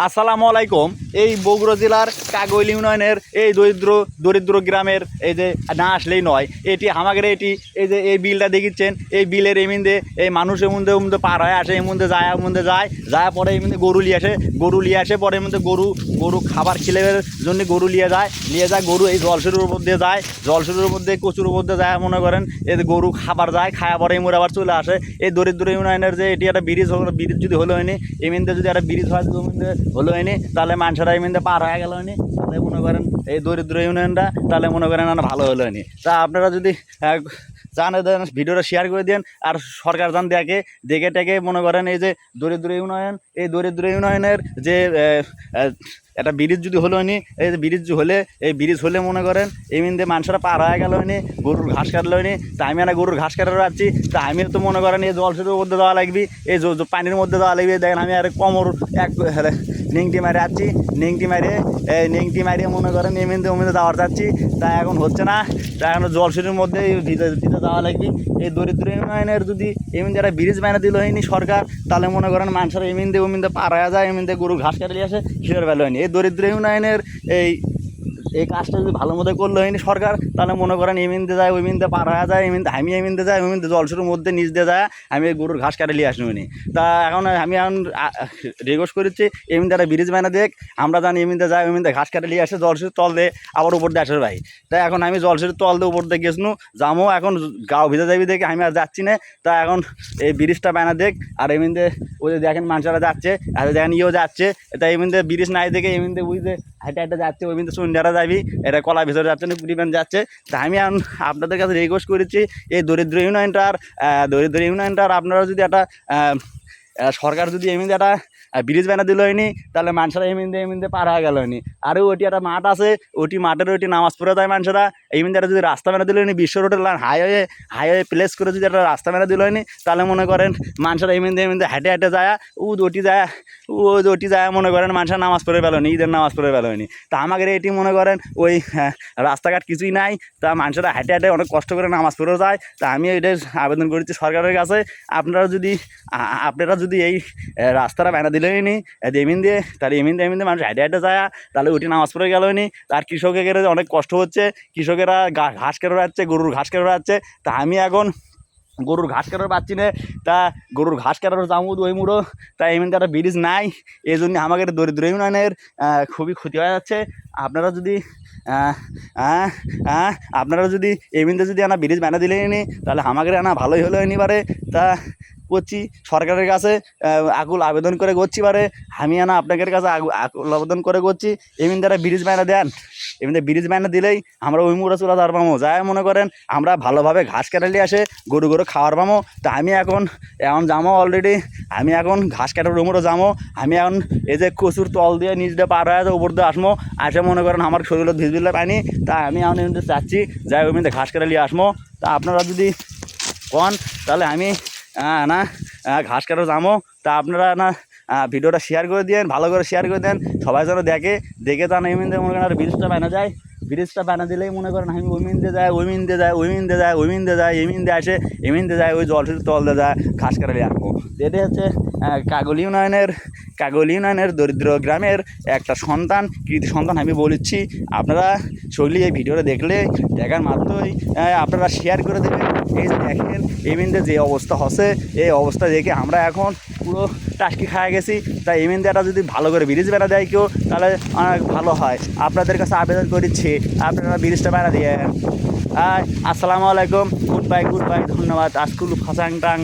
আসসালামু আলাইকুম। এই বগুড়া জেলার কাগইল ইউনিয়নের এই দরিদ্র গ্রামের এই যে না আসলেই নয়, এটি আমাদের এটি এই যে এই বিলটা দেখিচ্ছেন, এই বিলের এমনিতে এই মানুষের মধ্যে পার হয়ে আসে, এর মধ্যে যায় পরে এমনি গরু লিয়ে আসে পরে এর মধ্যে গরু খাবার খিলের জন্য গরু নিয়ে যায় গরু এই জলসুরের উপর দিয়ে যায়, জলসুরের মধ্যে কচুর উপর দিয়ে যায়, মনে করেন এই যে গরু খাবার যায়, খাওয়া পরে এমন আবার চলে আসে। এই দরিদ্র ইউনিয়নের যে এটি একটা ব্রিজ যদি হলো হয়নি, এমনিতে যদি একটা ব্রিজ হয় হলো হয়নি, তাহলে মানুষরা এমনিতে পার হয়ে গেল হয়নি, তাহলে মনে করেন এই দরিদ্র ইউনিয়নটা তাহলে মনে করেন ভালো হলো হয়নি। তা আপনারা যদি চান ভিডিওটা শেয়ার করে দেন, আর সরকার যান দেখে টেকে মনে করেন এই যে দরিদ্র ইউনিয়ন, এই দরিদ্র ইউনিয়নের যে একটা ব্রিজ যদি হলো হয়নি, এই যে ব্রিজ হলে মনে করেন এমনিতে মানুষরা পার হয়ে গেল হয়নি, গরুর ঘাস কাটলো হয়নি। তা আমি গরুর ঘাস কাটার যাচ্ছি, তা আমি তো মনে করেন এই জলসের মধ্যে দেওয়া লাগবে, এই পানির মধ্যে দেওয়া লাগবে। দেখেন আমি আর কোমর এক নিংটি মারে যাচ্ছি, নিংটি মারিয়ে মনে করেন এমনিতে দেওয়ার যাচ্ছি। তা এখন হচ্ছে না, তা এখন জলসের মধ্যে দিতে দেওয়া লাগবে। এই দরিদ্র ইউনিয়নের যদি এমনি একটা ব্রিজ বানিয়ে দিল হয়নি সরকার, তাহলে মনে করেন মানুষের এমনিতে পার হয়ে যায়, এমনিতে গরু ঘাস কাটে আসে, কিসের বেলা হয়নি। এই দরিদ্র ইউনিয়নের এই কাজটা যদি ভালো মতো করলো হয়নি সরকার, তাহলে মনে করেন এমনিতে যায়, ওইমিনতে পার হয়ে যায়, আমি এমনিতে যাই, ওইমিনতে জলসুরের মধ্যে নিচ দিয়ে যায়, আমি গরুর ঘাস কাটে নিয়ে আসবো নি। তা এখন আমি রিকোয়েস্ট করেছি এমনিতে একটা ব্রিজ বানা দেখ, আমরা জানি এমনিতে যাই, ওইমিনতে ঘাস কাটে নিয়ে আসে, জলসুরের তল দিয়ে আবার উপর দিয়ে আসে ভাই। তাই এখন আমি জলসুরের তল দিয়ে উপর দিয়ে গেছিনু যাবো, এখন গাও ভিজে যাবি দেখে আমি আর যাচ্ছি না। তা এখন এই ব্রিজটা বানা দেখ, আর এমনিতে ওই যে দেখেন মানুষরা যাচ্ছে, আর দেখেন যাচ্ছে, তাই এমনিতে ব্রিজ নাই দেখে এমনিতে বুঝতে হাইটে যাচ্ছে, ওই কিন্তু সুন্ডারা যাবি, এটা কলা ভিতরে যাচ্ছে না পরিমাণ যাচ্ছে। তা আমি আপনাদের কাছে রিকোয়েস্ট করেছি এই দরিদ্র ইউনিয়নটার আপনারা যদি একটা সরকার যদি এমনিতে একটা ব্রিজ বানা দিল হয়নি, তাহলে মানুষরা এমনিতে পার হয়ে গেল হয়নি। আর ওটি একটা মাঠ আছে, মাঠের নামাজ পড়ে যায় মানুষরা, এমনিতে একটা যদি রাস্তা বানা দিল হয়নি, বিশ্ব রোডের লাইন হাইওয়ে প্লেস করে যদি একটা রাস্তা বানা দিল হয়নি, তাহলে মনে করেন মানুষরা এমনিতে হেঁটে যায়, ওটি যায় মনে করেন মানুষরা নামাজ পড়ে পেল নি, ঈদের নামাজ পড়ে পেল হয়নি। তা আমাদের এটি মনে করেন ওই রাস্তাঘাট কিছুই নাই, তা মানুষরা হেঁটে অনেক কষ্ট করে নামাজ পড়েও যায়। তা আমি এটাই আবেদন করেছি সরকারের কাছে, আপনারা যদি এই রাস্তাটা বানা দিলেই নি তাহলে এমনিতে মানুষ হেঁটে যায়, তাহলে ওটি নামাজ পড়ে গেল নি। আর কৃষকের অনেক কষ্ট হচ্ছে, কৃষকেরা ঘাস কেটে যাচ্ছে, গরুর ঘাস কেটে যাচ্ছে। তা আমি এখন গরুর ঘাস কাটার পাচ্ছি না, তা গরুর ঘাস কাটার জামুদ ওই মুড়ো, তা এমনিতে একটা ব্রিজ নাই, এই জন্য আমাদের দরিদ্র ইউনিয়নের খুবই ক্ষতি হয়ে যাচ্ছে। আপনারা যদি এমনিতে যদি ব্রিজ বানা দিলে নি, তাহলে আমাদের ভালোই হলো এবারে। তা করছি সরকারের কাছে আকুল আবেদন করে করছি, পারে আমি আপনাদের কাছে আকুল আবেদন করে করছি এমনিতে একটা ব্রিজ বানা দেন। এমনিতে ব্রিজ বানা দিলেই আমরা ওই মুড়া চুলা দাঁড় পাবো, যাই মনে করেন আমরা ভালোভাবে ঘাস কাটালি আসে গরু খাওয়ার পাবো। তা আমি এখন যাবো অলরেডি, আমি এখন ঘাস কাটার রুমোরও যাবো, আমি এখন এই যে কচুর তল দিয়ে নিচ দিয়ে পার হয়ে উপর দিয়ে আসবো, আসে মনে করেন আমার শরীরে ভিজবিলে পাইনি। তা আমি এখন এমনিতে চাচ্ছি যাই ওইমিতে ঘাস কাটালি আসবো। তা আপনারা যদি কন তাহলে আমি ঘাস কাটার যাবো। তা আপনারা ভিডিওটা শেয়ার করে দিন, ভালো করে শেয়ার করে দেন, সবাই যেন দেখে তা এমনিতে মনে করেন আর ব্রিজটা বানা যায়, ব্রিজটা বানা দিলেই মনে করেন আমি ওইমিনতে যাই, এমনিতে আসে এমনিতে যায়, ওই জলসের তল দিয়ে যায়, ঘাস কাটালি আসবো। এটাই হচ্ছে কাগল ইউনিয়নের দরিদ্র গ্রামের একটা কৃতি সন্তান আমি বলেছি। আপনারা সকলেই এই ভিডিওটা দেখার মাত্রই আপনারা শেয়ার করে দেবেন। এই যে দেখেন এমনিতে যে অবস্থা হচ্ছে, এই অবস্থা দেখে আমরা এখন পুরো টাস্কি খাওয়া গেছি। তাই এমনিতে একটা যদি ভালো করে ব্রিজ বানা দেয় কেউ, তাহলে অনেক ভালো হয়। আপনাদের কাছে আবেদন করেছি আপনারা ব্রিজটা বানা দিয়ে। আসসালামু আলাইকুম, গুড বাই, ধন্যবাদ। আজকুল ফাঁসাং টাং।